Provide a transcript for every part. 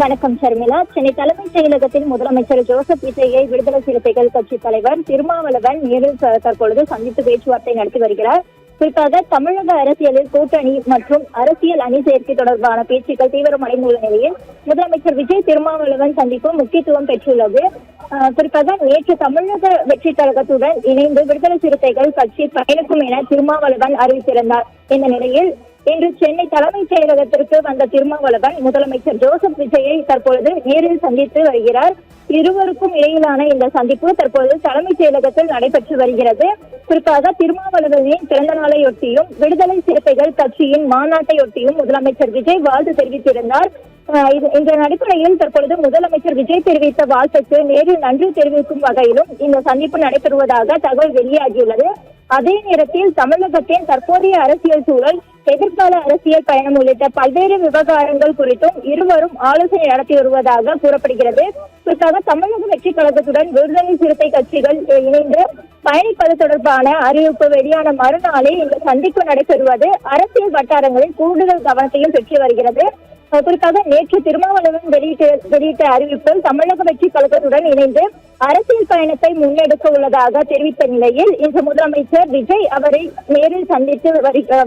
வணக்கம் ஷர்மிளா. சென்னை தலைமைச் செயலகத்தில் முதலமைச்சர் ஜோசப் விஜயை விடுதலை சிறுத்தைகள் கட்சி தலைவர் திருமாவளவன் நேரில் தற்பொழுது சந்தித்து பேச்சுவார்த்தை நடத்தி வருகிறார். குறிப்பாக தமிழக அரசியலில் கூட்டணி மற்றும் அரசியல் அணி சேர்க்கை தொடர்பான பேச்சுக்கள் தீவிரமடைந்துள்ள நிலையில் முதலமைச்சர் விஜய் திருமாவளவன் சந்திப்பு முக்கியத்துவம் பெற்றுள்ளது. குறிப்பாக நேற்று தமிழக வெற்றி கழகத்துடன் இணைந்து விடுதலை சிறுத்தைகள் கட்சி பயணிக்கும் என திருமாவளவன் அறிவித்திருந்தார். இந்த நிலையில் இன்று சென்னை தலைமைச் செயலகத்திற்கு வந்த திருமாவளவன் முதலமைச்சர் ஜோசப் விஜயை தற்பொழுது நேரில் சந்தித்து வருகிறார். இருவருக்கும் இடையிலான இந்த சந்திப்பு தற்பொழுது தலைமைச் செயலகத்தில் நடைபெற்று வருகிறது. குறிப்பாக திருமாவளவனின் பிறந்த நாளையொட்டியும் விடுதலை சிறுத்தைகள் கட்சியின் மாநாட்டையொட்டியும் முதலமைச்சர் விஜய் வாழ்த்து தெரிவித்திருந்தார். இந்த அடிப்படையில் தற்பொழுது முதலமைச்சர் விஜய் தெரிவித்த வாழ்த்துக்கு நேரில் நன்றி தெரிவிக்கும் வகையிலும் இந்த சந்திப்பு நடைபெறுவதாக தகவல் வெளியாகியுள்ளது. அதே நேரத்தில் தமிழகத்தின் தற்போதைய அரசியல் சூழல், எதிர்கால அரசியல் பயணம் உள்ளிட்ட பல்வேறு விவகாரங்கள் குறித்தும் இருவரும் ஆலோசனை நடத்தி வருவதாக கூறப்படுகிறது. குறிப்பாக தமிழக வெற்றி கழகத்துடன் விடுதலை சிறுத்தை கட்சிகள் இணைந்து பயணிப்பது தொடர்பான அறிவிப்பு வெளியான மறுநாளே இந்த சந்திப்பு நடைபெறுவது அரசியல் வட்டாரங்களில் கூடுதல் கவனத்தையும் பெற்று வருகிறது. குறிப்பாக நேற்று திருமாவளவன் வெளியிட்ட அறிவிப்பில் தமிழக வெற்றி கழகத்துடன் இணைந்து அரசியல் பயணத்தை முன்னெடுக்க உள்ளதாக தெரிவித்த நிலையில் இன்று முதலமைச்சர் விஜய் அவரை நேரில் சந்தித்து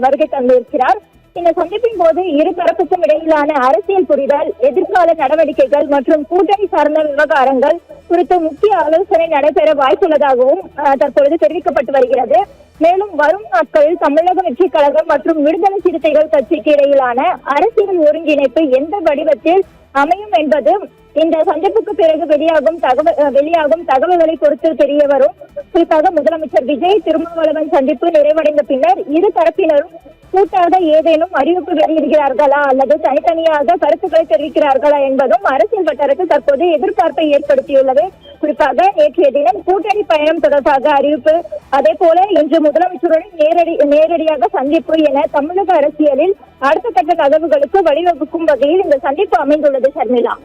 வருகை தந்திருக்கிறார். இந்த சந்திப்பின் போது இரு தரப்புக்கும் இடையிலான அரசியல் புரிதல், எதிர்கால நடவடிக்கைகள் மற்றும் கூட்டணி சார்ந்த விவகாரங்கள் குறித்து முக்கிய ஆலோசனை நடைபெற வாய்ப்புள்ளதாகவும் தற்பொழுது தெரிவிக்கப்பட்டு வருகிறது. மேலும் வரும் நாட்களில் தமிழக வெற்றி கழகம் மற்றும் விடுதலை சிறுத்தைகள் கட்சிக்கு இடையிலான அரசியல் ஒருங்கிணைப்பு எந்த வடிவத்தில் அமையும் என்பது இந்த சந்திப்புக்கு பிறகு வெளியாகும் தகவல்களை பொறுத்து தெரிய வரும். குறிப்பாக முதலமைச்சர் விஜய் திருமாவளவன் சந்திப்பு நிறைவடைந்த பின்னர் இரு தரப்பினரும் கூட்டாக ஏதேனும் அறிவிப்பு வெளியிடுகிறார்களா அல்லது தனித்தனியாக கருத்துக்களை தெரிவிக்கிறார்களா என்பதும் அரசியல் வட்டாரத்தில் தற்போது எதிர்பார்ப்பை ஏற்படுத்தியுள்ளது. குறிப்பாக நேற்றைய தினம் கூட்டணி பயணம் தொடர்பாக அறிவிப்பு, அதே போல இன்று முதலமைச்சருடன் நேரடியாக சந்திப்பு என தமிழக அரசியலில் அடுத்த கட்ட நகர்வுகளுக்கு வழிவகுக்கும் வகையில் இந்த சந்திப்பு அமைந்துள்ளது. ஷர்மிளா.